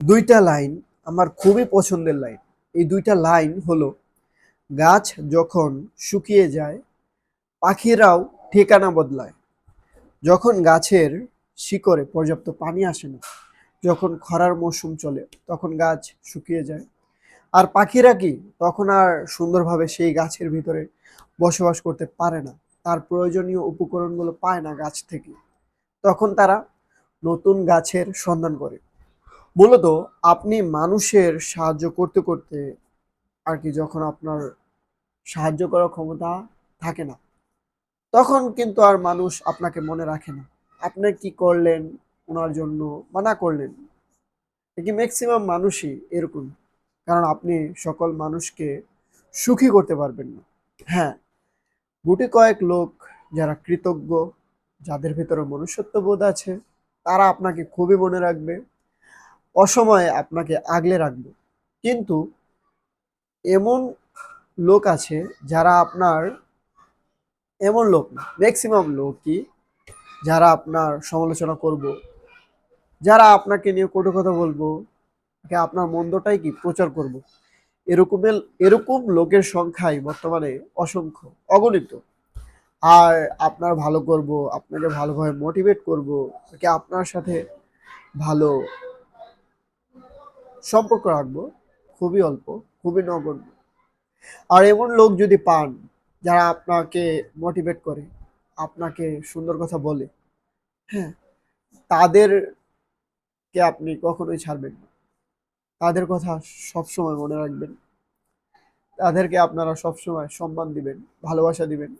দুইটা লাইন আমার খুবই পছন্দের লাইন। এই দুইটা লাইন হলো, গাছ যখন শুকিয়ে যায় পাখিরাও ঠিকানা বদলায়। যখন গাছের শিকড়ে পর্যাপ্ত পানি আসে না, যখন খরার মৌসুম চলে তখন গাছ শুকিয়ে যায়। আর পাখিরা কি তখন আর সুন্দরভাবে সেই গাছের ভিতরে বসবাস করতে পারে না, তার প্রয়োজনীয় উপকরণগুলো পায় না গাছ থেকে। তখন তারা নতুন গাছের সন্ধান করে। মূলত আপনি মানুষের সাহায্য করতে করতে আর কি, যখন আপনার সাহায্য করার ক্ষমতা থাকে না, তখন কিন্তু আর মানুষ আপনাকে মনে রাখে না। আপনি কি করলেন ওনার জন্য বা না করলেন, কি ম্যাক্সিমাম মানুষই এরকম। কারণ আপনি সকল মানুষকে সুখী করতে পারবেন না। হ্যাঁ, গুটি কয়েক লোক যারা কৃতজ্ঞ, যাদের ভিতরে মনুষ্যত্ববোধ আছে, তারা আপনাকে খুবই মনে রাখবে, অসময়ে আপনাকে আগলে রাখবে। কিন্তু এমন লোক আছে যারা আপনার, এমন লোক না, ম্যাক্সিমাম লোকই যারা আপনার সমালোচনা করব, যারা আপনাকে নিয়ে কটু কথা বলবো, আপনার মন্দটাই কি প্রচার করব, এরকমের এরকম লোকের সংখ্যাই বর্তমানে অসংখ্য, অগণিত। আর আপনার ভালো করব, আপনাকে ভালোভাবে মোটিভেট করব, আপনার সাথে ভালো সম্পর্ক রাখবো, খুবই অল্প, খুবই নগণ্য। আর এমন লোক যদি পান যারা আপনাকে মোটিভেট করে, আপনাকে সুন্দর কথা বলে, হ্যাঁ, তাদেরকে আপনি কখনোই ছাড়বেন না। তাদের কথা সবসময় মনে রাখবেন, তাদেরকে আপনারা সবসময় সম্মান দিবেন, ভালোবাসা দিবেন।